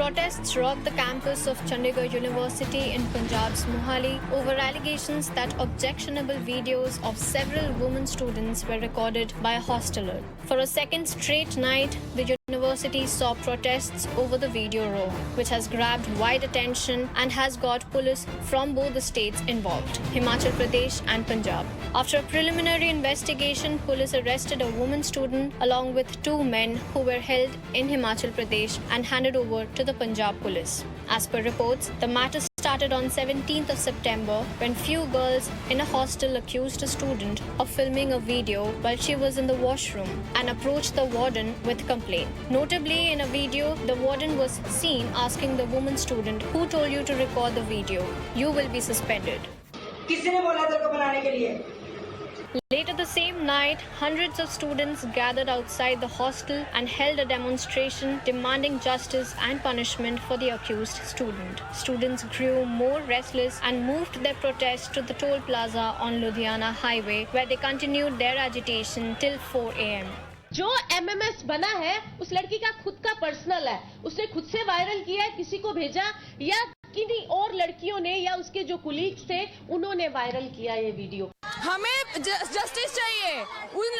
Protests rocked the campus of Chandigarh University in Punjab's Mohali over allegations that objectionable videos of several women students were recorded by a hosteller. For a second straight night, the university saw protests over the video row, which has grabbed wide attention and has got police from both the states involved, Himachal Pradesh and Punjab. After a preliminary investigation, police arrested a woman student along with two men who were held in Himachal Pradesh and handed over to the Punjab police. As per reports, the matter started on 17th of September when few girls in a hostel accused a student of filming a video while she was in the washroom and approached the warden with complaint. Notably, in a video, the warden was seen asking the woman student, "Who told you to record the video? You will be suspended." किसने बोला तेरे को बनाने के लिए? Later the same night, hundreds of students gathered outside the hostel and held a demonstration demanding justice and punishment for the accused student. Students grew more restless and moved their protest to the toll plaza on Ludhiana highway, where they continued their agitation till 4 a.m. जो MMS बना है उस लड़की का खुद का personal है, उसने खुद से वायरल किया है, किसी को भेजा या किन्हीं और लड़कियों ने या उसके जो कुलीग्स थे उन्होंने वायरल किया ये वीडियो। हमें जस्टिस चाहिए।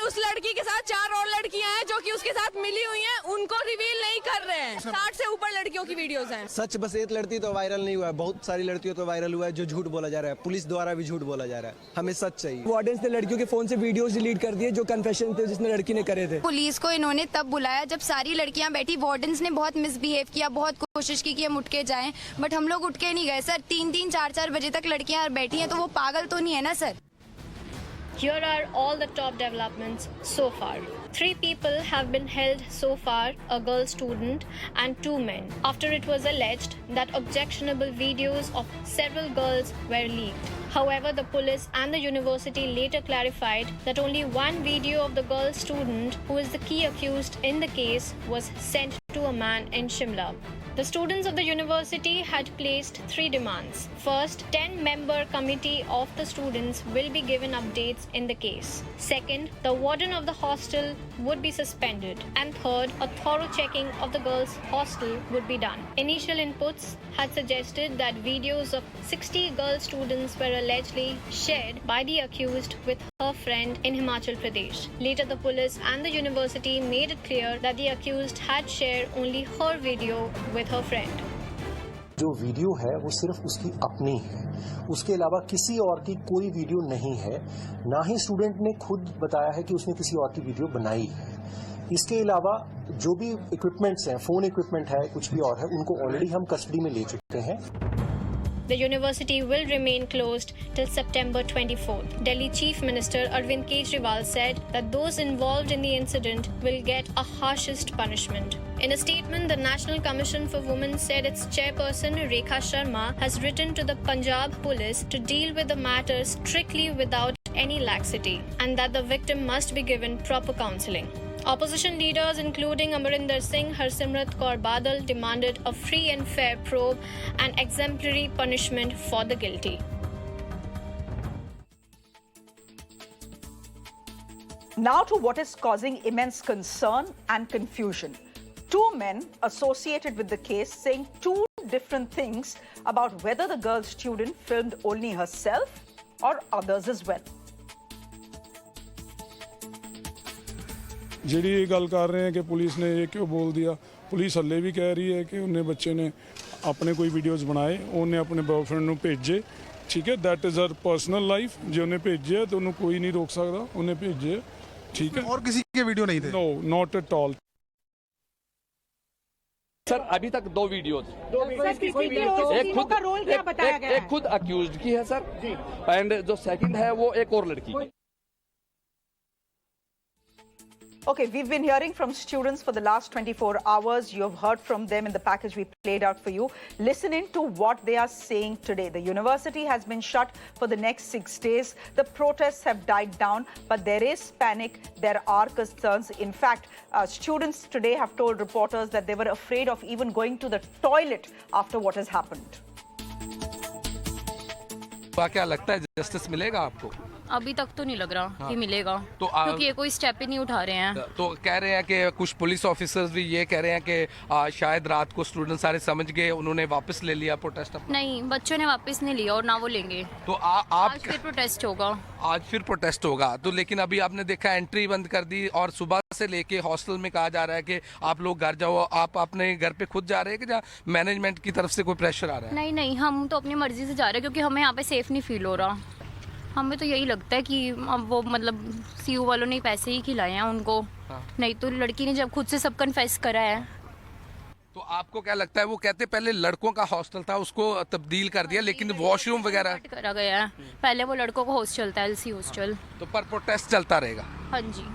उस लड़की के साथ 4 और लड़कियां हैं जो कि उसके साथ मिली हुई हैं, उनको रिवील नहीं कर रहे हैं। 60 से ऊपर लड़कियों की वीडियोस हैं। सच बस एक लड़की तो वायरल नहीं हुआ है, बहुत सारी लड़कियों तो वायरल हुआ है जो झूठ बोला जा रहा है, पुलिस द्वारा भी झूठ बोला जा रहा है। हमें सच चाहिए। वार्डन्स ने लड़कियों के फोन से वीडियोस डिलीट कर दिए जो कन्फेशन थे जिसने लड़की ने करे थे। पुलिस को इन्होंने तब बुलाया जब सारी लड़कियां बैठी। वार्डन्स ने बहुत मिसबिहेव किया, बहुत कोशिश की कि हम उठ के जाएं, बट हम लोग उठ के नहीं गए सर। 3-3, 4-4 बजे तक लड़कियां बैठी हैं, तो वो पागल तो नहीं है ना sir. Here are all the top developments so far. 3 people have been held so far, a girl student and 2 men, after it was alleged that objectionable videos of several girls were leaked. However, the police and the university later clarified that only one video of the girl student, who is the key accused in the case, was sent to a man in Shimla. The students of the university had placed 3 demands. First, 10-member committee of the students will be given updates in the case. Second, the warden of the hostel would be suspended. And third, a thorough checking of the girls' hostel would be done. Initial inputs had suggested that videos of 60 girl students were allegedly shared by the accused with her friend in Himachal Pradesh. Later, the police and the university made it clear that the accused had shared only her video with her friend. जो video है वो सिर्फ उसकी अपनी है, उसके अलावा किसी और की कोई वीडियो नहीं है। ना ही स्टूडेंट ने खुद बताया है कि उसने किसी और की वीडियो बनाई है। इसके अलावा जो भी इक्विपमेंट्स हैं, फोन इक्विपमेंट है, कुछ भी और है, उनको ऑलरेडी हम कस्टडी में ले चुके हैं। The university will remain closed till September 24th. Delhi Chief Minister Arvind Kejriwal said that those involved in the incident will get a harshest punishment. In a statement, the National Commission for Women said its chairperson Rekha Sharma has written to the Punjab police to deal with the matter strictly without any laxity and that the victim must be given proper counselling. Opposition leaders including Amarinder Singh, Harsimrat Kaur Badal demanded a free and fair probe and exemplary punishment for the guilty. Now to what is causing immense concern and confusion. 2 men associated with the case saying 2 different things about whether the girl student filmed only herself or others as well. ਜਿਹੜੀ ਇਹ ਗੱਲ ਕਰ ਰਹੇ हैं कि police ने ये क्यों बोल दिया, पुलिस हल्ले भी कह रही है कि उन्हें बच्चे ने अपने कोई वीडियोज़ बनाए, उन्हें अपने बॉयफ्रेंड ਨੂੰ ਭੇਜੇ, ठीक है, that is her personal life, जो उन्हें भेजे तो उन्हें कोई नहीं रोक सकता, उन्हें भेजे, ठीक है। और किसी के वीडियो नहीं थे? No, not at all. Sir अभी तक 2 वीडियोज, एक खुद अक्यूज्ड की है सर, एंड जो सेकंड है वो एक और लड़की की। Okay, we've been hearing from students for the last 24 hours. You have heard from them in the package we played out for you. Listen in to what they are saying today. The university has been shut for the next 6 days. The protests have died down, but there is panic. There are concerns. In fact, students today have told reporters that they were afraid of even going to the toilet after what has happened. क्या लगता है justice मिलेगा आपको? अभी तक तो नहीं लग रहा हाँ। कि मिलेगा, तो क्योंकि ये कोई स्टेप ही नहीं उठा रहे हैं। तो कह रहे हैं कि कुछ पुलिस ऑफिसर्स भी ये कह रहे हैं कि शायद रात को स्टूडेंट सारे समझ गए, उन्होंने वापस ले लिया प्रोटेस्ट अपना। नहीं, बच्चों ने वापस नहीं लिया और ना वो लेंगे। तो आप आज फिर प्रोटेस्ट होगा। आज फिर प्रोटेस्ट होगा। तो लेकिन अभी आपने देखा एंट्री बंद कर दी और सुबह से लेके हॉस्टल में कहा जा रहा है कि आप लोग घर जाओ। आप अपने घर पे खुद जा रहे हैं कि या मैनेजमेंट की तरफ से कोई प्रेशर आ रहा है? नहीं नहीं, हम तो अपनी मर्जी से जा रहे हैं, क्योंकि हमें यहाँ पे सेफ नहीं फील हो रहा। हमें तो यही लगता है कि अब वो मतलब सीयू वालों ने पैसे ही खिलाए हैं उनको। हाँ। नहीं तो लड़की ने जब खुद से सब कन्फेस करा है। तो आपको क्या लगता है? वो कहते पहले लड़कों का हॉस्टल था, उसको तब्दील कर दिया, लेकिन वॉशरूम वगैरह करा गया है। पहले वो लड़कों का हॉस्टल था, एलसी हॉस्टल। तो पर प्रोटेस्ट चलता रहेगा? हाँ जी।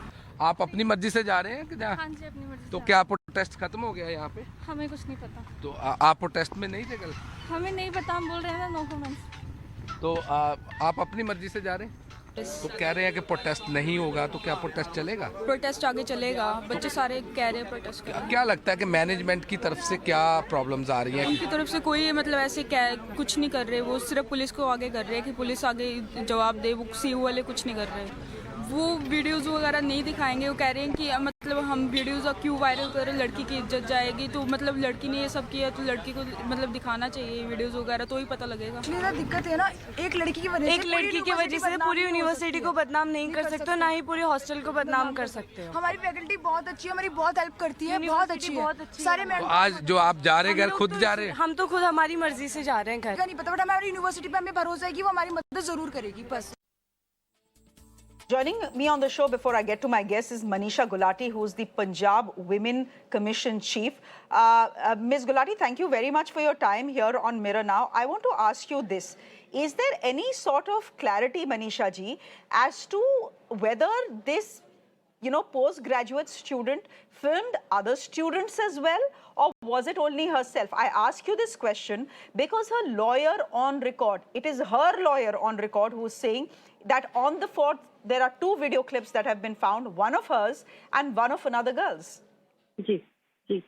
आप अपनी मर्जी से जा रहे हैं कि हाँ जी, अपनी मर्जी। तो क्या प्रोटेस्ट खत्म हो गया यहाँ पे? हमें कुछ नहीं पता। तो आप प्रोटेस्ट में नहीं थे कल? हमें नहीं पता, हम बोल रहे हैं ना, नो कमेंट्स। तो आप अपनी मर्जी से जा रहे हैं? तो कह रहे हैं कि प्रोटेस्ट नहीं होगा, तो क्या प्रोटेस्ट चलेगा? प्रोटेस्ट आगे चलेगा, बच्चे सारे कह रहे हैं प्रोटेस्ट करें। क्या लगता है कि मैनेजमेंट की तरफ से क्या प्रॉब्लम्स आ रही हैं? उनकी तरफ से कोई मतलब ऐसे कुछ नहीं कर रहे, वो सिर्फ पुलिस को आगे कर रहे हैं कि पुलिस आगे जवाब दे। वो सीयू वाले कुछ नहीं कर रहे, वो वीडियोस वगैरह नहीं दिखाएंगे। वो कह रहे हैं कि मतलब हम वीडियोस क्यों वायरल करें, लड़की की इज्जत जाएगी। तो मतलब लड़की ने ये सब किया तो लड़की को मतलब दिखाना चाहिए वीडियोस वगैरह, तो ही पता लगेगा। दिक्कत है ना, एक लड़की की वजह से पूरी यूनिवर्सिटी को बदनाम नहीं कर सकते हो, ना ही पूरे हॉस्टल को बदनाम कर सकते हो। हमारी फैकल्टी बहुत अच्छी है, हमारी बहुत हेल्प करती है, बहुत अच्छी है सारे। तो आज जो आप जा रहे हैं घर, खुद जा रहे हैं? हम तो खुद हमारी मर्जी से जा रहे हैं घर। नहीं पता, बट हमारी यूनिवर्सिटी पे हमें भरोसा है कि वो हमारी मदद जरूर करेगी। बस Joining me on the show before I get to my guest is Manisha Gulati, who's the Punjab Women Commission Chief. Ms. Gulati, thank you very much for your time here on Mirror Now. I want to ask you this. Is there any sort of clarity, Manisha ji, as to whether this, postgraduate student filmed other students as well, or was it only herself? I ask you this question because her lawyer on record, it is her lawyer on record who is saying that on the 4th, there are 2 video clips that have been found, one of hers and one of another girl's. जी जी,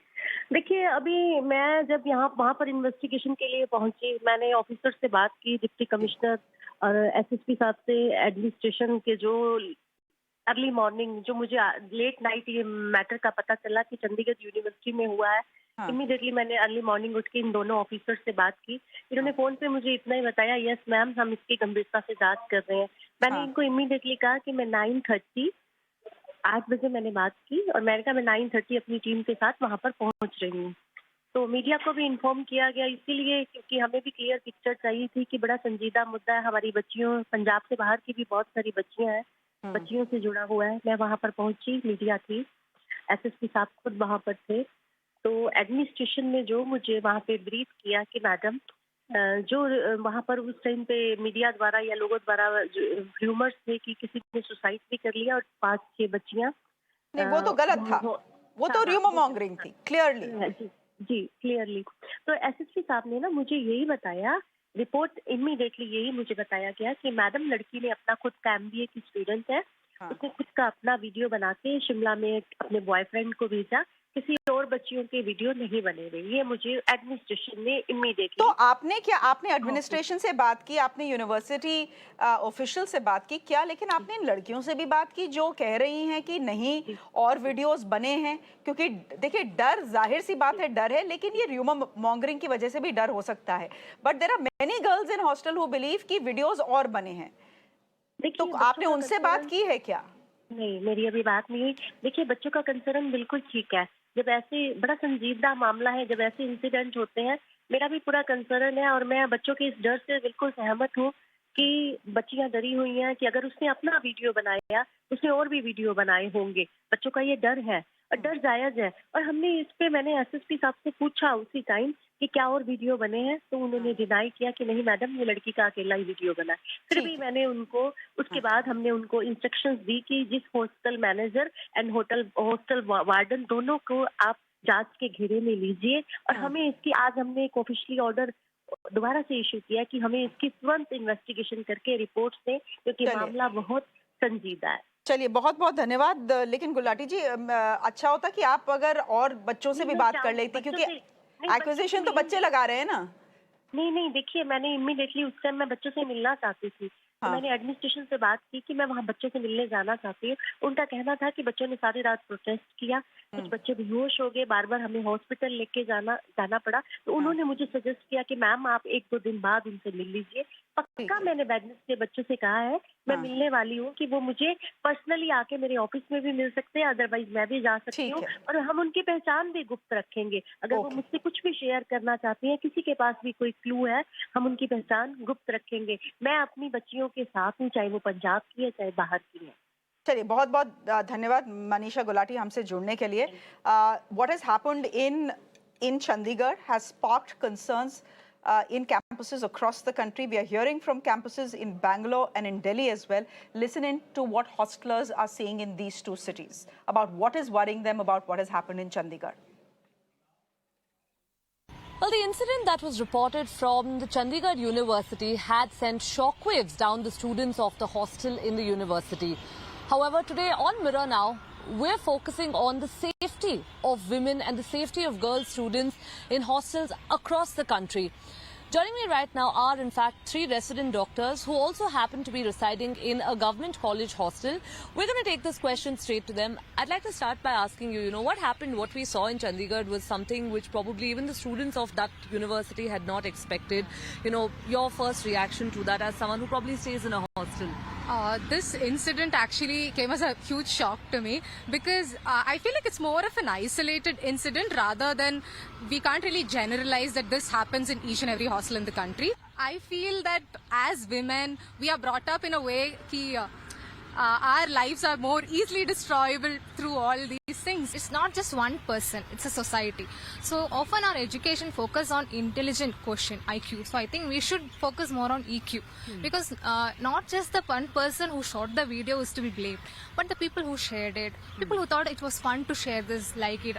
देखिए अभी मैं जब वहाँ पर investigation के लिए पहुंची, मैंने ऑफिसर से बात की, डिप्टी कमिश्नर और एसएसपी साहब से, एडमिनिस्ट्रेशन के जो अर्ली मॉर्निंग जो मुझे लेट नाइट ये मैटर का पता चला कि चंडीगढ़ यूनिवर्सिटी में हुआ है। इमीडिएटली मैंने अर्ली मॉर्निंग उठ के इन दोनों ऑफिसर से बात की। इन्होंने फोन पे मुझे इतना ही बताया, यस मैम हम इसकी गंभीरता से जांच कर रहे हैं। मैंने इनको इमीडिएटली कहा कि मैं 8 बजे मैंने बात की और मैंने कहा मैं 9:30 अपनी टीम के साथ वहाँ पर पहुँच रही हूँ। तो मीडिया को भी इन्फॉर्म किया गया, इसीलिए क्योंकि हमें भी क्लियर पिक्चर चाहिए थी कि बड़ा संजीदा मुद्दा है। हमारी बच्चियों, पंजाब से बाहर की भी बहुत सारी बच्चियाँ हैं, बच्चियों से जुड़ा हुआ है। मैं वहाँ पर पहुंची, मीडिया थी, एसएसपी साहब खुद वहाँ पर थे। तो एडमिनिस्ट्रेशन ने जो मुझे वहाँ पे ब्रीफ किया कि मैडम जो वहाँ पर उस टाइम पे मीडिया द्वारा या लोगों द्वारा र्यूमर्स थे कि किसी ने सुसाइड भी कर लिया और 5-6 बच्चियाँ, नहीं वो तो गलत था, वो तो र्यूमर मॉन्गरिंग थी, क्लियरली। जी क्लियरली। तो एसएसपी साहब ने ना मुझे यही बताया, रिपोर्ट इमीडिएटली यही मुझे बताया गया कि मैडम लड़की ने अपना खुद का MBA की स्टूडेंट है, उसने खुद का अपना वीडियो बना के शिमला में अपने बॉयफ्रेंड को भेजा, किसी और बच्चियों के वीडियो नहीं बने हुए। ये मुझे एडमिनिस्ट्रेशन ने इमीडिएटली। तो आपने एडमिनिस्ट्रेशन से बात की, आपने यूनिवर्सिटी ऑफिशियल से बात की क्या, लेकिन आपने इन लड़कियों से भी बात की जो कह रही हैं कि नहीं और वीडियोस बने हैं? क्योंकि देखिए डर, जाहिर सी बात है डर है, लेकिन ये र्यूमर मॉन्गरिंग की वजह से भी डर हो सकता है। But there are many girls in hostel who believe कि वीडियोस और बने हैं। तो आपने उनसे बात की है क्या? नहीं, मेरी अभी बात नहीं हुई। देखिए बच्चों का कंसर्न बिल्कुल ठीक है, जब ऐसे बड़ा संजीदा मामला है, जब ऐसे इंसिडेंट होते हैं, मेरा भी पूरा कंसर्न है और मैं बच्चों के इस डर से बिल्कुल सहमत हूँ कि बच्चियां डरी हुई हैं कि अगर उसने अपना वीडियो बनाया उसने और भी वीडियो बनाए होंगे। बच्चों का ये डर है और डर जायज है। और हमने इस पे मैंने एसएसपी साहब से पूछा उसी टाइम कि क्या और वीडियो बने हैं, तो उन्होंने डिनाई किया कि नहीं मैडम ये लड़की का अकेला ही वीडियो बना है। फिर भी मैंने उनको उसके बाद हमने उनको इंस्ट्रक्शंस दी कि जिस hostel manager and hostel warden दोनों को आप जांच के घेरे में लीजिए। और हमें इसकी आज हमने एक ऑफिशियली ऑर्डर दोबारा से इशू किया कि हमें इसकी तुरंत इन्वेस्टिगेशन करके रिपोर्ट दें, क्योंकि मामला बहुत संजीदा है। चलिए बहुत बहुत धन्यवाद। लेकिन गुलाटी जी अच्छा होता कि आप अगर और बच्चों से भी बात कर लेती, क्योंकि एक्विजिशन तो बच्चे लगा रहे हैं ना। नहीं, देखिए मैंने इमीडिएटली उस टाइम मैं बच्चों से मिलना चाहती थी, तो मैंने एडमिनिस्ट्रेशन से बात की कि मैं वहाँ बच्चों से मिलने जाना चाहती हूँ। उनका कहना था कि बच्चों ने सारी रात प्रोटेस्ट किया, कुछ बच्चे बेहोश हो गए, बार बार हमें हॉस्पिटल लेके जाना पड़ा। तो उन्होंने मुझे सजेस्ट किया कि मैम आप 1-2 दिन बाद उनसे मिल लीजिए। पक्का मैंने वेडनेसडे बच्चों से कहा है, मैं मिलने वाली हूँ कि वो मुझे पर्सनली आके मेरे ऑफिस में भी मिल सकते हैं, अदरवाइज मैं भी जा सकती हूँ। और हम उनकी पहचान भी गुप्त रखेंगे। अगर वो मुझसे कुछ भी शेयर करना चाहती हैं, किसी के पास भी कोई क्लू है, हम उनकी पहचान गुप्त रखेंगे। मैं अपनी बच्चियों के साथ हूँ, चाहे वो पंजाब की है चाहे बाहर की है। चलिए, बहुत बहुत धन्यवाद मनीषा गुलाटी हमसे जुड़ने के लिए। What has happened in Chandigarh has sparked concerns in campuses across the country. We are hearing from campuses in Bangalore and in Delhi as well. Listen in to what hostelers are saying in these two cities about what is worrying them about what has happened in Chandigarh. Well, the incident that was reported from the Chandigarh University had sent shockwaves down the students of the hostel in the university. However, today on Mirror Now, we're focusing on the safety of women and the safety of girl students in hostels across the country. Joining me right now are, in fact, 3 resident doctors who also happen to be residing in a government college hostel. We're going to take this question straight to them. I'd like to start by asking you, what happened, what we saw in Chandigarh was something which probably even the students of that university had not expected. Your first reaction to that as someone who probably stays in a hostel. This incident actually came as a huge shock to me because I feel like it's more of an isolated incident rather than we can't really generalize that this happens in each and every hostel in the country. I feel that as women, we are brought up in a way that our lives are more easily destroyable through all these things. It's not just one person, it's a society. So often our education focus on intelligent quotient, IQ. So I think we should focus more on EQ because not just the one person who shot the video is to be blamed, but the people who shared it, people who thought it was fun to share this, like it.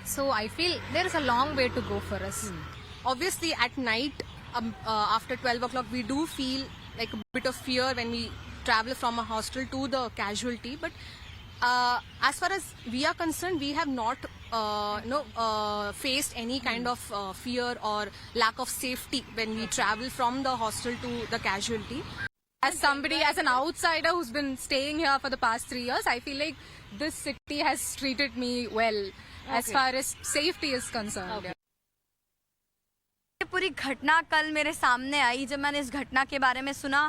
So I feel there is a long way to go for us. Obviously at night, after 12 o'clock, we do feel like a bit of fear when we travel from a hostel to the casualty, but as far as we are concerned, we have not faced any kind of fear or lack of safety when we travel from the hostel to the casualty. As an outsider who's been staying here for the past 3 years, I feel like this city has treated me well as far as safety is concerned. पूरी घटना कल मेरे सामने आई। जब मैंने इस घटना के बारे में सुना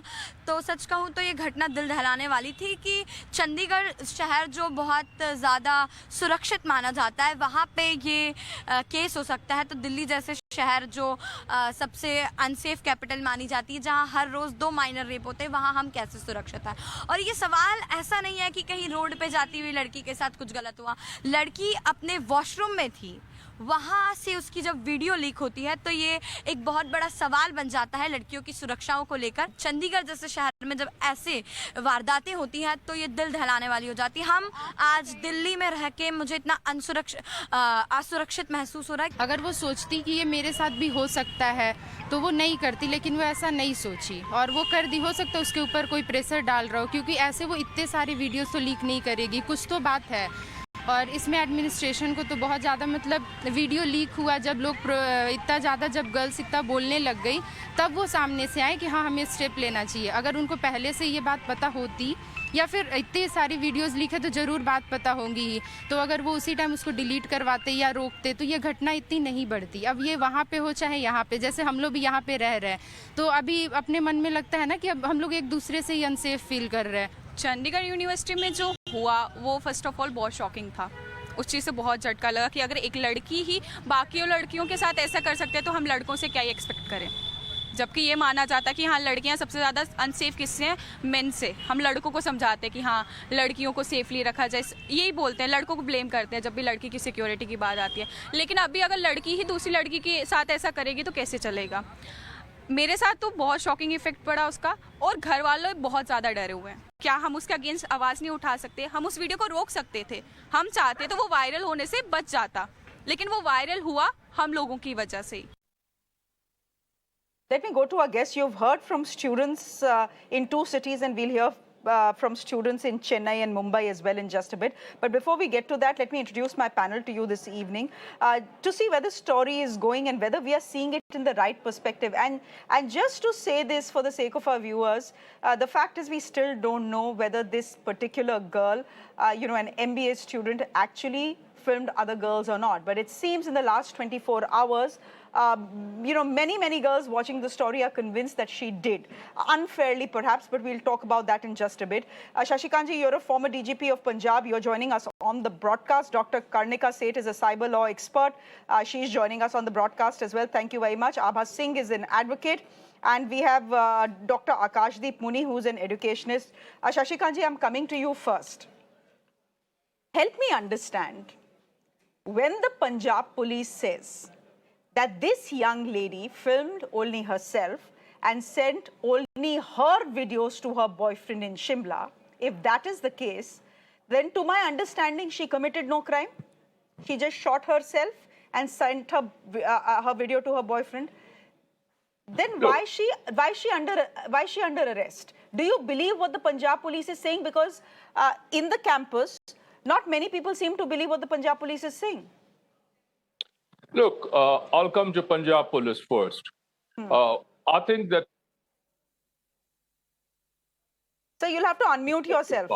तो सच कहूँ तो ये घटना दिल दहलाने वाली थी कि चंडीगढ़ शहर जो बहुत ज़्यादा सुरक्षित माना जाता है, वहाँ पे ये केस हो सकता है। तो दिल्ली जैसे शहर जो सबसे अनसेफ कैपिटल मानी जाती है, जहाँ हर रोज़ 2 माइनर रेप होते हैं, वहाँ हम कैसे सुरक्षित हैं। और ये सवाल ऐसा नहीं है कि कहीं रोड पे जाती हुई लड़की के साथ कुछ गलत हुआ। लड़की अपने वॉशरूम में थी, वहाँ से उसकी जब वीडियो लीक होती है तो ये एक बहुत बड़ा सवाल बन जाता है लड़कियों की सुरक्षाओं को लेकर। चंडीगढ़ जैसे शहर में जब ऐसे वारदातें होती हैं तो ये दिल दहलाने वाली हो जाती है। हम आज दिल्ली में रह के मुझे इतना असुरक्षित महसूस हो रहा है। अगर वो सोचती कि ये मेरे साथ भी हो सकता है तो वो नहीं करती, लेकिन वो ऐसा नहीं सोची और वो कर दी। हो सकता है उसके ऊपर कोई प्रेशर डाल रहा हो, क्योंकि ऐसे वो इतने सारे वीडियोस तो लीक नहीं करेगी, कुछ तो बात है। और इसमें एडमिनिस्ट्रेशन को तो बहुत ज़्यादा, मतलब वीडियो लीक हुआ जब लोग इतना ज़्यादा, जब गर्ल्स इतना बोलने लग गई, तब वो सामने से आए कि हाँ हमें स्टेप लेना चाहिए। अगर उनको पहले से ये बात पता होती या फिर इतनी सारी वीडियोस लीक है तो ज़रूर बात पता होंगी ही, तो अगर वो उसी टाइम उसको डिलीट करवाते या रोकते तो ये घटना इतनी नहीं बढ़ती। अब ये वहाँ पे हो चाहे यहाँ पे, जैसे हम लोग भी यहाँ पे रह रहे हैं तो अभी अपने मन में लगता है ना कि अब हम लोग एक दूसरे से ही अनसेफ फील कर रहे हैं। चंडीगढ़ यूनिवर्सिटी में जो हुआ वो फर्स्ट ऑफ ऑल बहुत शॉकिंग था। उस चीज़ से बहुत झटका लगा कि अगर एक लड़की ही बाकी लड़कियों के साथ ऐसा कर सकते हैं तो हम लड़कों से क्या ही एक्सपेक्ट करें। जबकि ये माना जाता है कि हाँ लड़कियां सबसे ज़्यादा अनसेफ किससे हैं, मेन से। हम लड़कों को समझाते हैं कि हाँ लड़कियों को सेफली रखा जाए, यही बोलते हैं, लड़कों को ब्लेम करते हैं जब भी लड़की की सिक्योरिटी की बात आती है। लेकिन अभी अगर लड़की ही दूसरी लड़की के साथ ऐसा करेगी तो कैसे चलेगा। मेरे साथ तो बहुत शॉकिंग इफेक्ट पड़ा उसका, और घर वाले बहुत ज़्यादा डरे हुए हैं। क्या हम उसके अगेंस्ट आवाज़ नहीं उठा सकते? हम उस वीडियो को रोक सकते थे, हम चाहते तो वो वायरल होने से बच जाता, लेकिन वो वायरल हुआ हम लोगों की वजह से ही। Let me go to our guests. You've heard from students in 2 cities and we'll hear from students in Chennai and Mumbai as well in just a bit. But before we get to that, let me introduce my panel to you this evening to see where the story is going and whether we are seeing it in the right perspective. And just to say this for the sake of our viewers, the fact is we still don't know whether this particular girl, an MBA student, actually filmed other girls or not. But it seems in the last 24 hours, many girls watching the story are convinced that she did. Unfairly, perhaps, but we'll talk about that in just a bit. ShashiKant ji, you're a former DGP of Punjab. You're joining us on the broadcast. Dr. Karnika Seth is a cyber law expert. She's joining us on the broadcast as well. Thank you very much. Abha Singh is an advocate. And we have Dr. AkashDeep Muni, who's an educationist. ShashiKant ji, I'm coming to you first. Help me understand. When the Punjab police says that this young lady filmed only herself and sent only her videos to her boyfriend in Shimla, if that is the case, then to my understanding, she committed no crime. She just shot herself and sent her video to her boyfriend. Then why is she under arrest? Do you believe what the Punjab police is saying? Because in the campus, not many people seem to believe what the Punjab police is saying. Look, I'll come to Punjab police first. I think that... So you'll have to unmute yourself.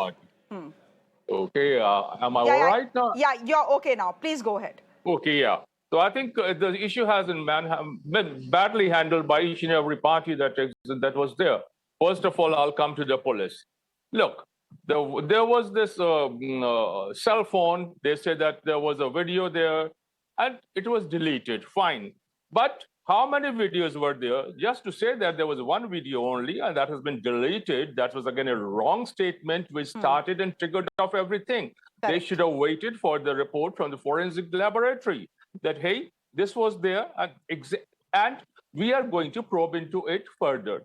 Okay, am I all right now? Yeah, you're okay now. Please go ahead. Okay, yeah. So I think the issue has been badly handled by each and every party that was there. First of all, I'll come to the police. Look, there was this cell phone. They said that there was a video there and it was deleted. Fine. But how many videos were there? Just to say that there was one video only and that has been deleted, that was again a wrong statement which started and triggered off everything. They should have waited for the report from the forensic laboratory that, hey, this was there and we are going to probe into it further.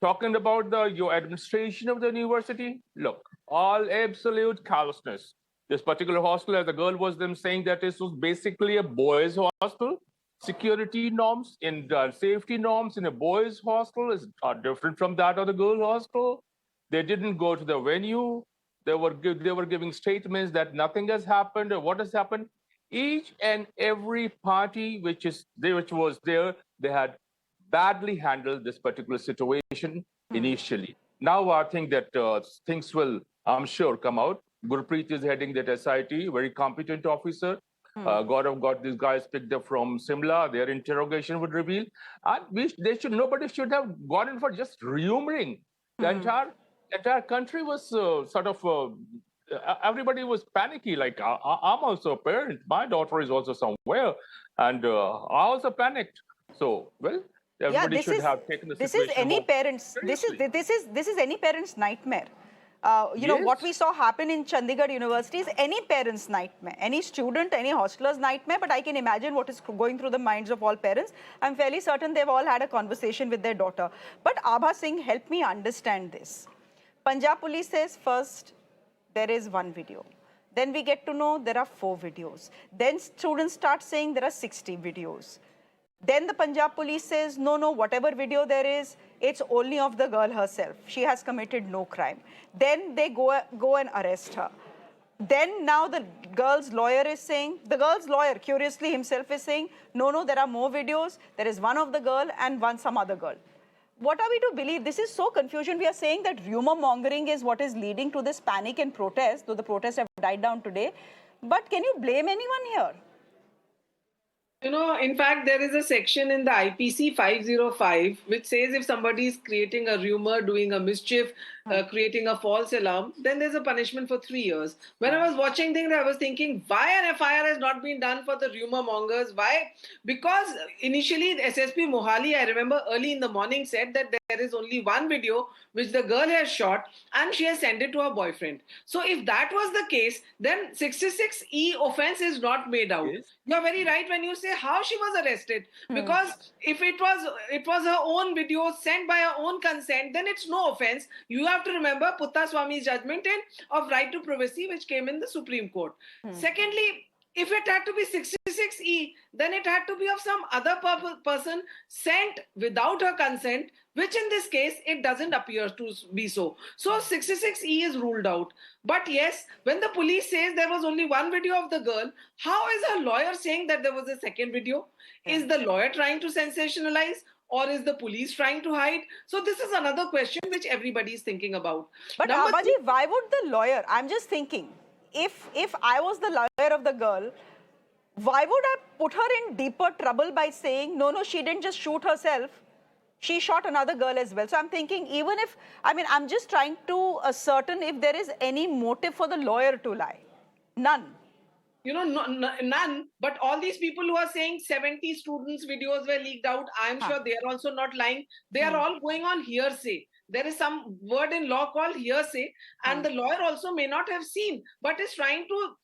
Talking about your administration of the university, look, all absolute callousness. This particular hostel, as the girl was them saying that this was basically a boys' hostel. Security norms and safety norms in a boys' hostel are different from that of the girls' hostel. They didn't go to the venue. They were giving statements that nothing has happened or what has happened. Each and every party which was there, they had badly handled this particular situation initially. Now I think that things will, I'm sure, come out. Gurpreet is heading that SIT, very competent officer. Got these guys picked up from Simla. Their interrogation would reveal. And nobody should have gone in for just rumoring. The entire country was everybody was panicky. Like, I'm also a parent. My daughter is also somewhere. And I also panicked. So, well, everybody should have taken the situation. This is any parent's nightmare. What we saw happen in Chandigarh University is any parent's nightmare, any student, any hosteler's nightmare, but I can imagine what is going through the minds of all parents. I'm fairly certain they've all had a conversation with their daughter. But Abha Singh, help me understand this. Punjab police says first, there is one video. Then we get to know there are 4 videos. Then students start saying there are 60 videos. Then the Punjab police says, no, whatever video there is, it's only of the girl herself. She has committed no crime. Then they go and arrest her. Then now the girl's lawyer is saying, the girl's lawyer curiously himself is saying, no, there are more videos. There is one of the girl and some other girl. What are we to believe? This is so confusion. We are saying that rumor mongering is what is leading to this panic and protest, though the protests have died down today. But can you blame anyone here? In fact, there is a section in the IPC 505 which says if somebody is creating a rumor, doing a mischief, creating a false alarm, then there's a punishment for 3 years. When I was watching things, I was thinking, why an FIR has not been done for the rumor mongers? Why? Because initially, SSP Mohali, I remember early in the morning, said that there is only one video which the girl has shot and she has sent it to her boyfriend. So if that was the case, then 66E offense is not made out. Yes. You're very right when you say how she was arrested. Because if it was her own video sent by her own consent, then it's no offense. You have to remember Putta Swami's judgment of right to privacy which came in the Supreme Court. Secondly, if it had to be 66E, then it had to be of some other person sent without her consent which in this case, it doesn't appear to be so. So 66E is ruled out. But yes, when the police says there was only one video of the girl, how is a lawyer saying that there was a second video? Is the lawyer trying to sensationalize? Or is the police trying to hide? So this is another question which everybody is thinking about. But Abhaji, why would the lawyer, I'm just thinking, if I was the lawyer of the girl, why would I put her in deeper trouble by saying, no, she didn't just shoot herself, she shot another girl as well. So I'm thinking, even if, I'm just trying to ascertain if there is any motive for the lawyer to lie. None. None, but all these people who are saying 70 students' videos were leaked out, I'm sure they are also not lying. They are all going on hearsay. There is some word in law called hearsay, and the lawyer also may not have seen, but is trying to,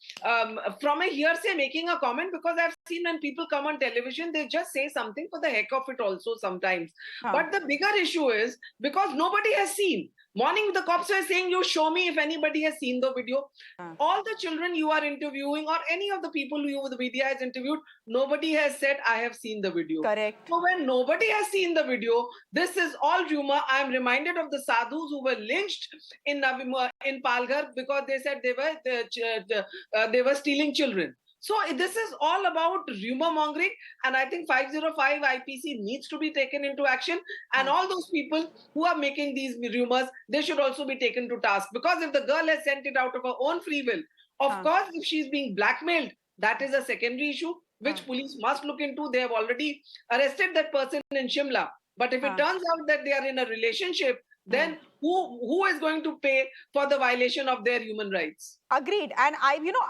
from a hearsay, making a comment, because I've seen when people come on television, they just say something for the heck of it also sometimes. But the bigger issue is, because nobody has seen. Morning, the cops were saying, you show me if anybody has seen the video. All the children you are interviewing, or any of the people who the media has interviewed, nobody has said, I have seen the video. Correct. So when nobody has seen the video, this is all rumor. I am reminded of the sadhus who were lynched in Palghar because they said they were stealing children. So this is all about rumor mongering, and I think 505 IPC needs to be taken into action, and all those people who are making these rumors, they should also be taken to task, because if the girl has sent it out of her own free will, of course, if she's being blackmailed, that is a secondary issue which police must look into. They have already arrested that person in Shimla, but if it turns out that they are in a relationship, then who is going to pay for the violation of their human rights? Agreed. And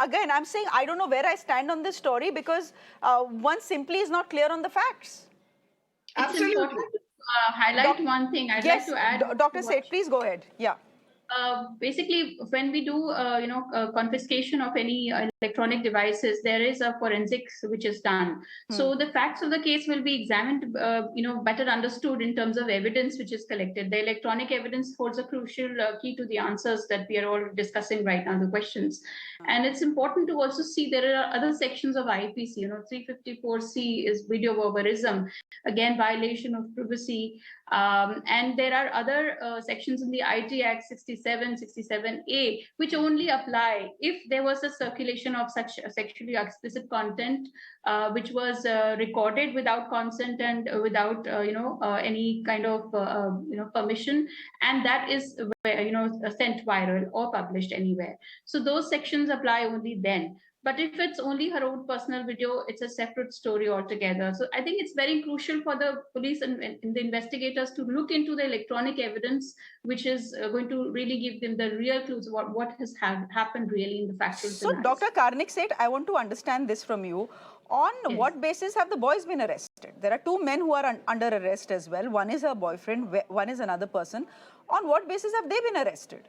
again, I'm saying I don't know where I stand on this story, because one simply is not clear on the facts. Absolutely. It's important to highlight one thing. I'd like to add. Dr. Seth, please go ahead. Yeah. Basically, when we do, confiscation of any electronic devices, there is a forensics which is done. So the facts of the case will be examined, better understood in terms of evidence which is collected. The electronic evidence holds a crucial key to the answers that we are all discussing right now, the questions. And it's important to also see there are other sections of IPC. 354C is video barbarism, again, violation of privacy. And there are other sections in the IT Act 67, 67A, which only apply if there was a circulation of such sexually explicit content, which was recorded without consent and without, any kind of, permission, and that is, sent viral or published anywhere. So those sections apply only then. But if it's only her own personal video, it's a separate story altogether. So I think it's very crucial for the police and the investigators to look into the electronic evidence, which is going to really give them the real clues about what has happened really in the factual scenario. So, Dr. Karnik said, I want to understand this from you. On what basis have the boys been arrested? There are two men who are under arrest as well. One is her boyfriend, one is another person. On what basis have they been arrested?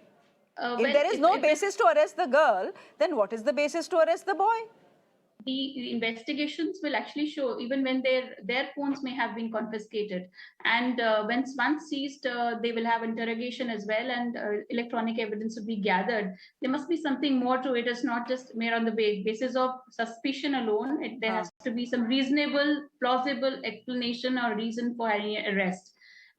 If there is no basis to arrest the girl, then what is the basis to arrest the boy? The investigations will actually show, even when their phones may have been confiscated, and once seized, they will have interrogation as well, and electronic evidence will be gathered. There must be something more to it. It's not just mere on the basis of suspicion alone. There has to be some reasonable, plausible explanation or reason for any arrest.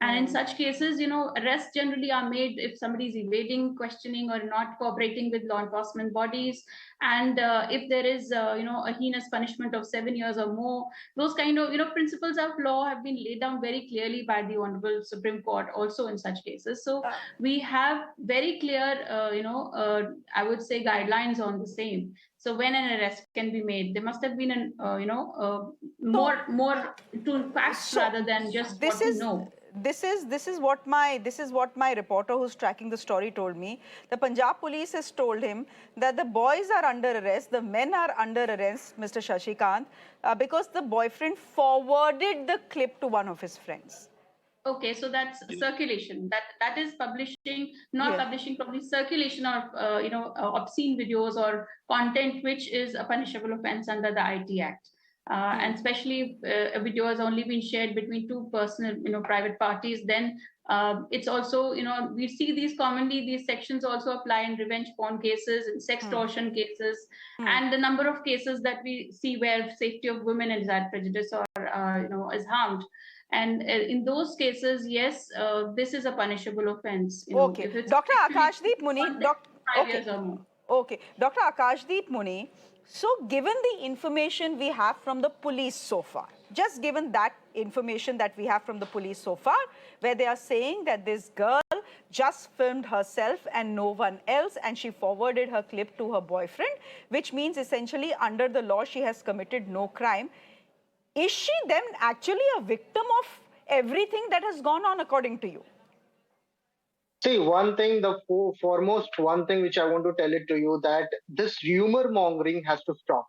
And in such cases, arrests generally are made if somebody is evading questioning or not cooperating with law enforcement bodies. And if there is, a heinous punishment of 7 years or more, those kind of, principles of law have been laid down very clearly by the Honorable Supreme Court also in such cases. So we have very clear, I would say, guidelines on the same. So when an arrest can be made, there must have been more to facts rather than just what we know. This is what my reporter who's tracking the story told me. The Punjab police has told him that the boys are under arrest, the men are under arrest, Mr. ShashiKant, because the boyfriend forwarded the clip to one of his friends. Okay, so that's circulation. That is publishing, not publishing, probably circulation of obscene videos or content which is a punishable offense under the IT Act. And especially if a video has only been shared between two personal, private parties, then it's also, we see these sections also apply in revenge porn cases, in sextortion cases, and the number of cases that we see where safety of women is at prejudice or, is harmed. And in those cases, yes, this is a punishable offense. Okay. Dr. AkashDeep Muni, 5 years or more. Okay. Dr. AkashDeep Muni, so given the information we have from the police so far, just given that information that we have from the police so far, where they are saying that this girl just filmed herself and no one else, and she forwarded her clip to her boyfriend, which means essentially under the law she has committed no crime. Is she then actually a victim of everything that has gone on according to you? See, one thing, the foremost one thing which I want to tell it to you, that this rumor mongering has to stop.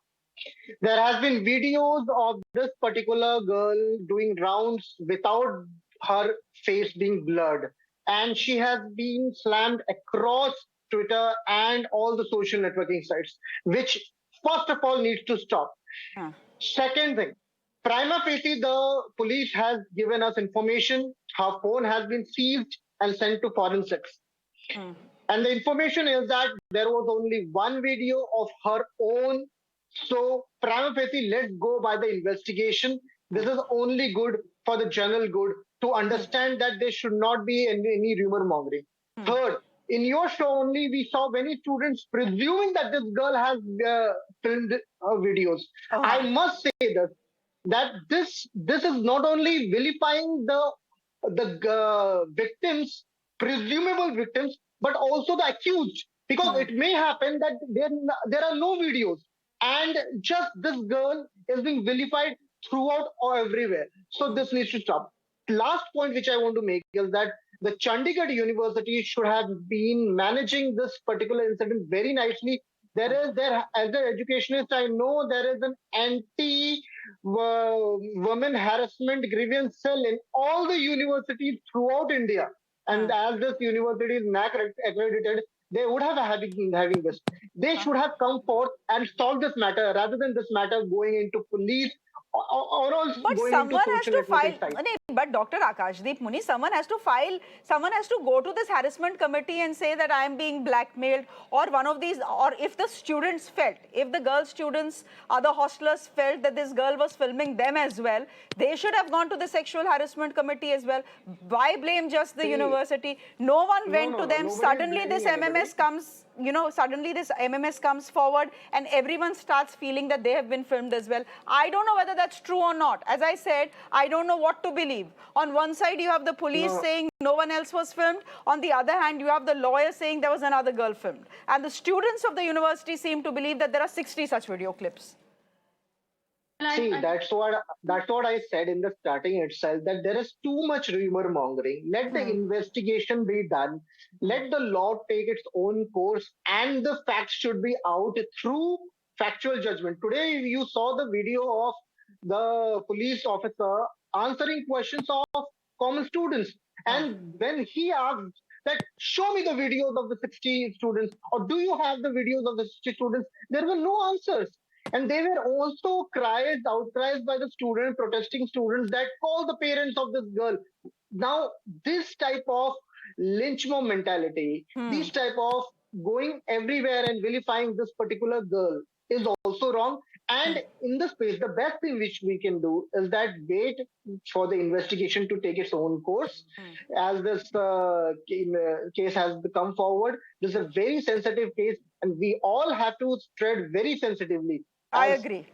There has been videos of this particular girl doing rounds without her face being blurred. And she has been slammed across Twitter and all the social networking sites, which first of all needs to stop. Second thing, prima facie, the police has given us information. Her phone has been seized and sent to forensics. And the information is that there was only one video of her own. So prima facie, let's go by the investigation. This is only good for the general good to understand that there should not be any rumor mongering. Third, in your show only, we saw many students presuming that this girl has filmed her videos. I must say that this is not only vilifying the victims, presumable victims, but also the accused, because it may happen that there are no videos and just this girl is being vilified throughout or everywhere. So this needs to stop. Last point which I want to make is that the Chandigarh University should have been managing this particular incident very nicely. As an educationist, I know there is an anti-women harassment grievance cell in all the universities throughout India. And as this university is NAC accredited, they would have having this. They should have come forth and solved this matter rather than this matter going into police or also but going someone into has social to file. networking sites. But Dr. AkashDeep Muni, someone has to file. Someone has to go to this harassment committee and say that I am being blackmailed, or one of these. Or if the students felt, if the girl students, other hostelers felt that this girl was filming them as well, they should have gone to the sexual harassment committee as well. Why blame just the university? No one went to them. Suddenly this MMS comes. Suddenly this MMS comes forward and everyone starts feeling that they have been filmed as well. I don't know whether that's true or not. As I said, I don't know what to believe. On one side, you have the police saying no one else was filmed. On the other hand, you have the lawyer saying there was another girl filmed. And the students of the university seem to believe that there are 60 such video clips. See, that's what I said in the starting itself, that there is too much rumor mongering. Let the investigation be done. Let the law take its own course, and the facts should be out through factual judgment. Today, you saw the video of the police officer answering questions of common students. And when he asked that, show me the videos of the 60 students, or do you have the videos of the 60 students? There were no answers. And they were also outcries by the protesting students that call the parents of this girl. Now, this type of lynch mob mentality, this type of going everywhere and vilifying this particular girl is also wrong. And in this space, the best thing which we can do is that wait for the investigation to take its own course. As this case has come forward, this is a very sensitive case, and we all have to tread very sensitively. I agree.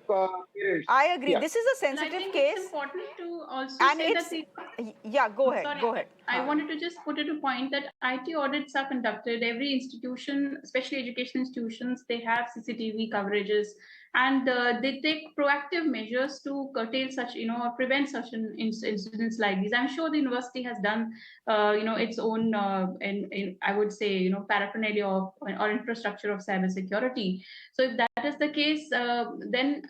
I agree. Yeah. This is a sensitive case. It's important to also And say it's, that yeah, go ahead. Sorry, Go ahead. I wanted to just put it a point that IT audits are conducted. Every institution, especially education institutions, they have CCTV coverages, and they take proactive measures to curtail such, or prevent such incidents like these. I'm sure the university has done, its own, I would say, paraphernalia or infrastructure of cybersecurity. So if that is the case, then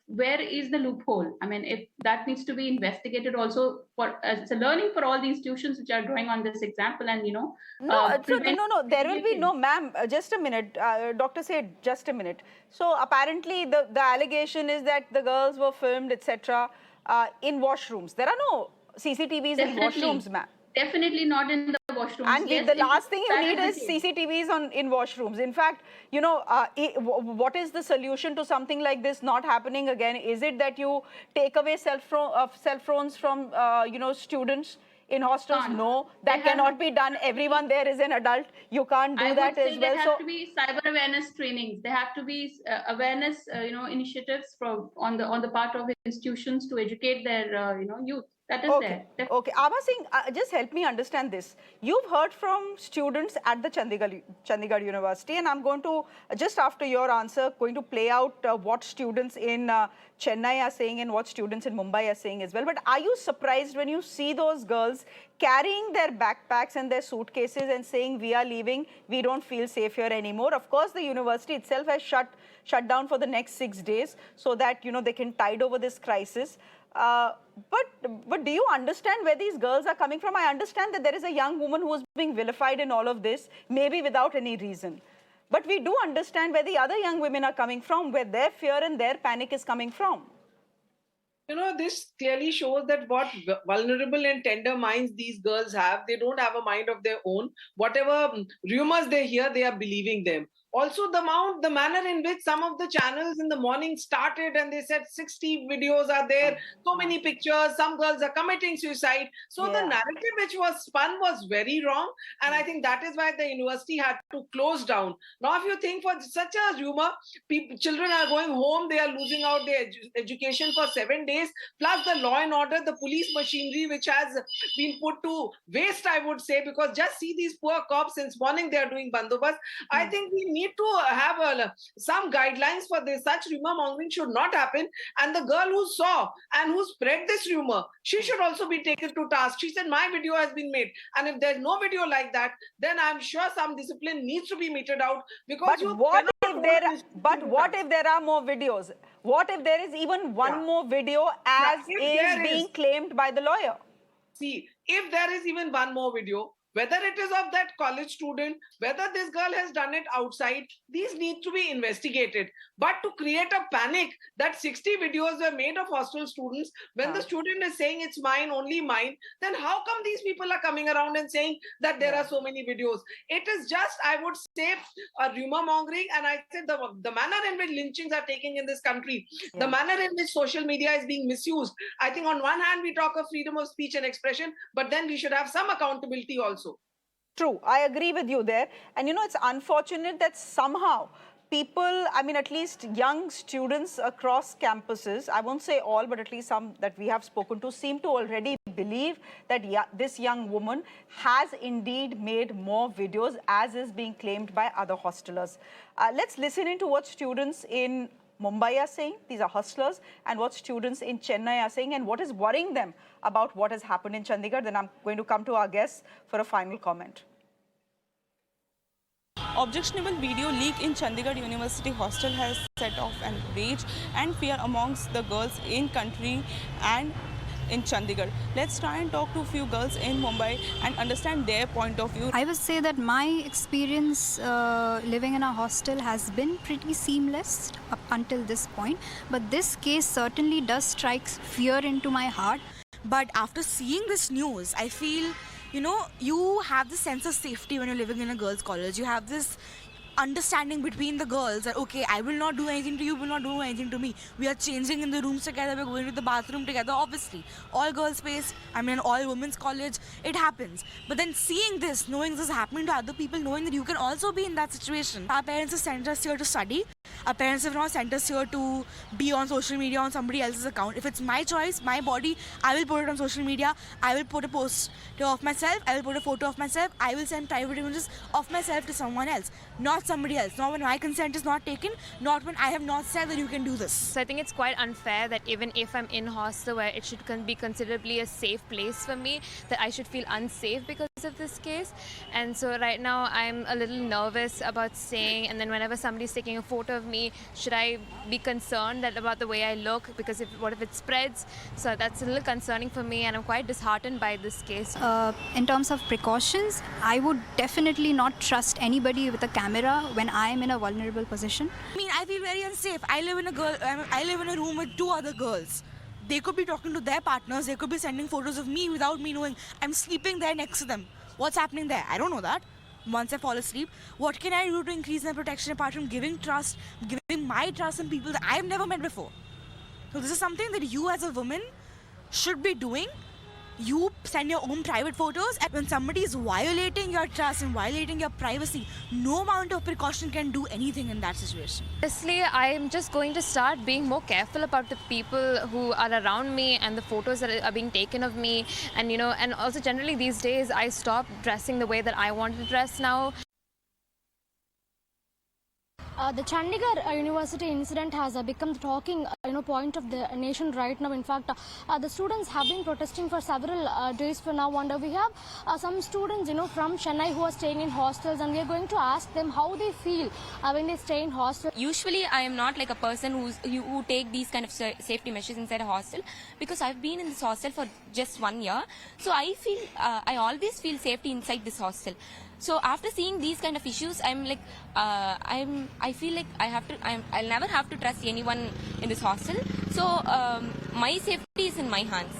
where is the loophole? I mean, if that needs to be investigated also as a learning for all the institutions which are drawing on this example, and No, there will be no, ma'am. Just a minute, Doctor said, just a minute. So apparently, the allegation is that the girls were filmed, etc., in washrooms. There are no CCTVs in washrooms, ma'am. Definitely not in the washrooms. And the last thing you need is CCTVs in washrooms. In fact, you know, what is the solution to something like this not happening again? Is it that you take away cell phones from, you know, students in hostels? No, that cannot be done. Everyone there is an adult. You can't do that as well. There have to be cyber awareness trainings. There have to be awareness, you know, initiatives on the part of institutions to educate their, you know, youth. That is there. Okay, Abha Singh, just help me understand this. You've heard from students at the Chandigarh University, and I'm going to, just after your answer, going to play out what students in Chennai are saying and what students in Mumbai are saying as well. But are you surprised when you see those girls carrying their backpacks and their suitcases and saying, we are leaving, we don't feel safe here anymore? Of course, the university itself has shut down for the next 6 days so that, you know, they can tide over this crisis. But do you understand where these girls are coming from? I understand that there is a young woman who is being vilified in all of this, maybe without any reason. But we do understand where the other young women are coming from, where their fear and their panic is coming from. You know, this clearly shows that what vulnerable and tender minds these girls have. They don't have a mind of their own. Whatever rumors they hear, they are believing them. Also, the manner in which some of the channels in the morning started and they said 60 videos are there, so many pictures, some girls are committing suicide. So the narrative which was spun was very wrong. And I think that is why the university had to close down. Now, if you think for such a rumor, children are going home, they are losing out their education for 7 days, plus the law and order, the police machinery, which has been put to waste, I would say, because just see these poor cops since morning, they are doing bandobast. I think we need to have some guidelines for this. Such rumor mongering should not happen. And the girl who saw and who spread this rumor, she should also be taken to task. She said, my video has been made. And if there's no video like that, then I'm sure some discipline needs to be meted out. Because what if there are more videos? What if there is even one more video as is being claimed by the lawyer? See, if there is even one more video, whether it is of that college student, whether this girl has done it outside, these need to be investigated. But to create a panic that 60 videos were made of hostel students, when the student is saying it's mine, only mine, then how come these people are coming around and saying that there are so many videos? It is just, I would say, a rumor mongering. And I said the manner in which lynchings are taking in this country, the manner in which social media is being misused. I think on one hand, we talk of freedom of speech and expression, but then we should have some accountability also. True, I agree with you there. And you know, it's unfortunate that somehow people, I mean, at least young students across campuses, I won't say all, but at least some that we have spoken to, seem to already believe that this young woman has indeed made more videos, as is being claimed by other hostelers. Let's listen into what students in Mumbai are saying, these are hostelers, and what students in Chennai are saying, and what is worrying them about what has happened in Chandigarh. Then I'm going to come to our guests for a final comment. Objectionable video leak in Chandigarh University hostel has set off an rage and fear amongst the girls in country and in Chandigarh. Let's try and talk to a few girls in Mumbai and understand their point of view. I would say that my experience living in a hostel has been pretty seamless up until this point. But this case certainly does strike fear into my heart. But after seeing this news, I feel, you know, you have this sense of safety when you're living in a girls' college. You have this understanding between the girls that, okay, I will not do anything to you, will not do anything to me. We are changing in the rooms together, we're going to the bathroom together, obviously. All girls space, I mean, all women's college, it happens. But then seeing this, knowing this is happening to other people, knowing that you can also be in that situation. Our parents have sent us here to study. Our parents have not sent us here to be on social media on somebody else's account. If it's my choice, my body, I will put it on social media. I will put a post of myself. I will put a photo of myself. I will send private images of myself to someone else, not somebody else. Not when my consent is not taken, not when I have not said that you can do this. So I think it's quite unfair that even if I'm in hostel where it should be considerably a safe place for me, that I should feel unsafe because of this case. And so right now I'm a little nervous about staying, and then whenever somebody's taking a photo of me, should I be concerned about the way I look, because what if it spreads? So that's a little concerning for me, and I'm quite disheartened by this case. In terms of precautions, I would definitely not trust anybody with a camera when I am in a vulnerable position. I mean, I feel very unsafe. I live in a room with two other girls. They could be talking to their partners. They could be sending photos of me without me knowing. I'm sleeping there next to them. What's happening there? I don't know that. Once I fall asleep, what can I do to increase my protection apart from giving my trust in people that I've never met before? So this is something that you as a woman should be doing. You send your own private photos, and when somebody is violating your trust and violating your privacy, no amount of precaution can do anything in that situation. Honestly, I am just going to start being more careful about the people who are around me and the photos that are being taken of me. And, and also generally these days, I stop dressing the way that I want to dress now. The Chandigarh University incident has become the talking point of the nation right now. In fact, the students have been protesting for several days for now. And we have some students from Chennai who are staying in hostels, and we are going to ask them how they feel when they stay in hostels. Usually I am not like a person who take these kind of safety measures inside a hostel, because I've been in this hostel for just 1 year. So I feel I always feel safety inside this hostel. So after seeing these kind of issues, I'm like, I feel like I'll never have to trust anyone in this hostel. So my safety is in my hands.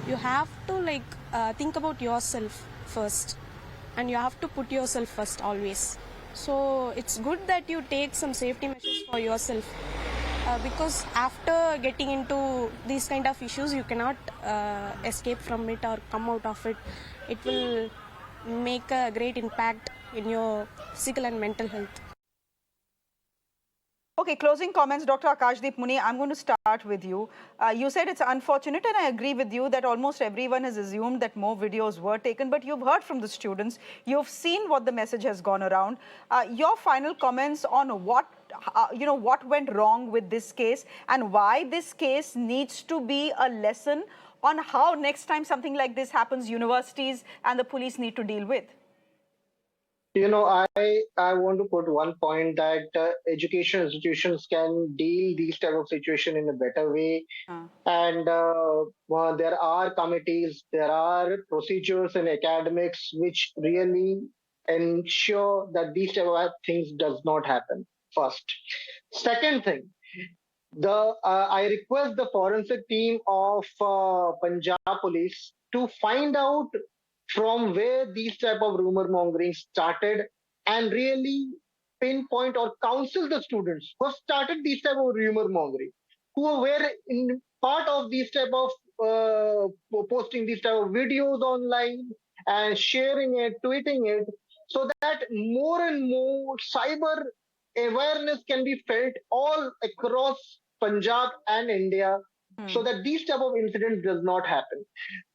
You have to think about yourself first, and you have to put yourself first always. So it's good that you take some safety measures for yourself, because after getting into these kind of issues, you cannot escape from it or come out of it. It will make a great impact in your physical and mental health. Okay, closing comments, Dr. AkashDeep, Muni, I'm going to start with you. You said it's unfortunate, and I agree with you that almost everyone has assumed that more videos were taken, but you've heard from the students, you've seen what the message has gone around. Your final comments on what went wrong with this case, and why this case needs to be a lesson on how next time something like this happens, universities and the police need to deal with. I want to put one point that education institutions can deal these type of situation in a better way. And there are committees, there are procedures in academics which really ensure that these type of things does not happen. First. Second thing, I request the forensic team of Punjab Police to find out from where these type of rumor mongering started and really pinpoint or counsel the students who started these type of rumor mongering, who were in part of these type of posting these type of videos online and sharing it, tweeting it, so that more and more cyber awareness can be felt all across Punjab and India, so that these type of incidents does not happen.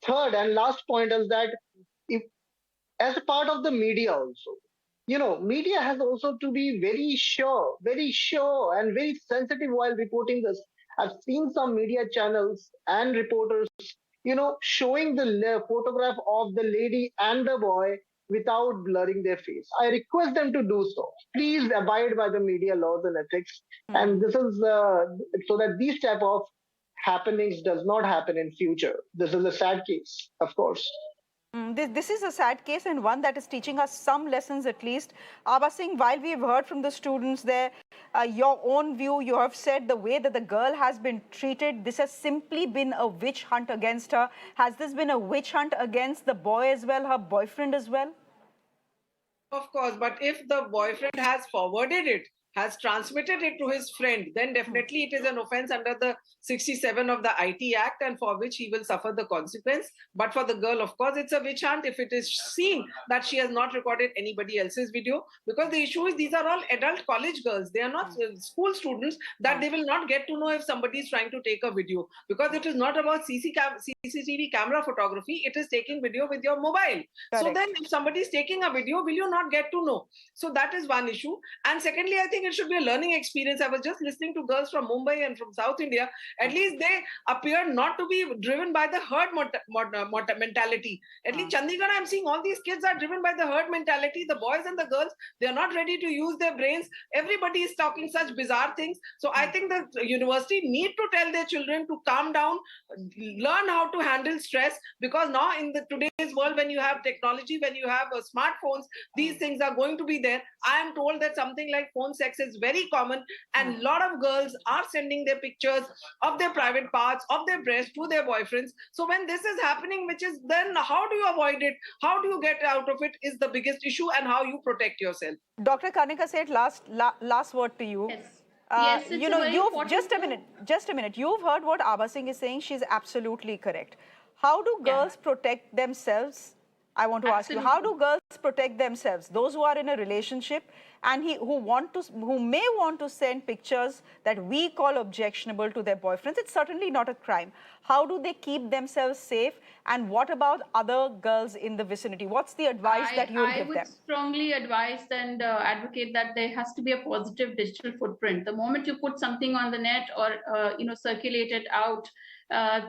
Third and last point is that as a part of the media also, media has also to be very sure and very sensitive while reporting this. I've seen some media channels and reporters, showing the photograph of the lady and the boy without blurring their face. I request them to do so. Please abide by the media laws and ethics. And this is so that these type of happenings does not happen in future. This is a sad case, of course. This is a sad case, and one that is teaching us some lessons at least. Abha Singh, while we have heard from the students there, your own view, you have said the way that the girl has been treated, this has simply been a witch hunt against her. Has this been a witch hunt against the boy as well, her boyfriend as well? Of course, but if the boyfriend has forwarded it, has transmitted it to his friend, then definitely it is an offense under the 67 of the IT Act, and for which he will suffer the consequence. But for the girl, of course, it's a witch hunt if it is seen that she has not recorded anybody else's video, because the issue is these are all adult college girls. They are not school students, that they will not get to know if somebody is trying to take a video, because it is not about CCTV camera photography. It is taking video with your mobile. Correct. So then if somebody is taking a video, will you not get to know? So that is one issue. And secondly, I think it should be a learning experience. I was just listening to girls from Mumbai and from South India. At least they appear not to be driven by the herd mentality. At least Chandigarh, I'm seeing all these kids are driven by the herd mentality. The boys and the girls, they are not ready to use their brains. Everybody is talking such bizarre things. So I think the university need to tell their children to calm down, learn how to handle stress, because now in the today's world, when you have technology, when you have smartphones, these things are going to be there. I am told that something like phone sex is very common, and a lot of girls are sending their pictures of their private parts, of their breasts to their boyfriends. So when this is happening, which is then how do you avoid it? How do you get out of it is the biggest issue, and how you protect yourself. Dr. Karnika said last word to you. Yes. Yes, it's you've just a minute. You've heard what Abha Singh is saying. She's absolutely correct. How do girls protect themselves? I want to ask you, how do girls protect themselves? Those who are in a relationship and who may want to send pictures that we call objectionable to their boyfriends. It's certainly not a crime. How do they keep themselves safe? And what about other girls in the vicinity? What's the advice that you will give them? I would strongly advise and advocate that there has to be a positive digital footprint. The moment you put something on the net or circulate it out,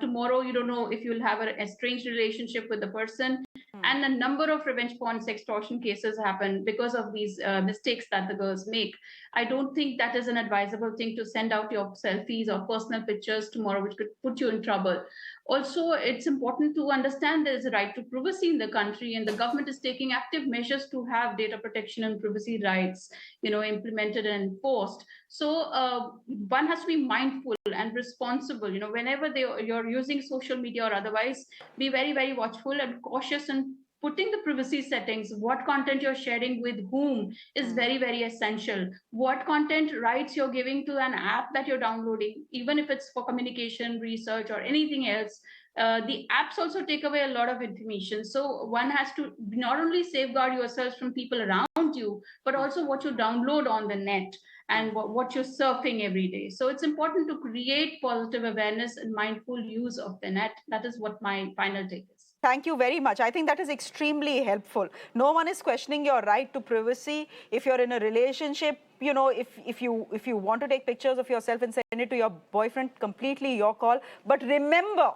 tomorrow you don't know if you'll have a estranged relationship with the person. And a number of revenge porn sextortion cases happen because of these mistakes that the girls make. I don't think that is an advisable thing to send out your selfies or personal pictures tomorrow, which could put you in trouble. Also, it's important to understand there is a right to privacy in the country, and the government is taking active measures to have data protection and privacy rights, implemented and enforced. So one has to be mindful and responsible. Whenever you're using social media or otherwise, be very, very watchful and cautious and putting the privacy settings, what content you're sharing with whom is very, very essential. What content rights you're giving to an app that you're downloading, even if it's for communication, research, or anything else. The apps also take away a lot of information. So one has to not only safeguard yourselves from people around you, but also what you download on the net and what you're surfing every day. So it's important to create positive awareness and mindful use of the net. That is what my final take is. Thank you very much. I think that is extremely helpful. No one is questioning your right to privacy. If you're in a relationship, if you want to take pictures of yourself and send it to your boyfriend, completely your call. But remember,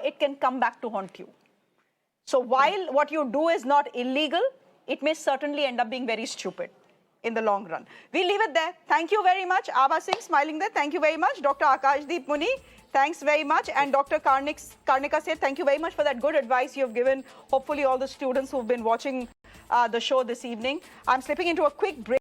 it can come back to haunt you. So while what you do is not illegal, it may certainly end up being very stupid in the long run. We'll leave it there. Thank you very much. Abha Singh smiling there. Thank you very much. Dr. AkashDeep Muni, thanks very much. And Dr. Karnika said, thank you very much for that good advice you've given. Hopefully all the students who've been watching the show this evening. I'm slipping into a quick break.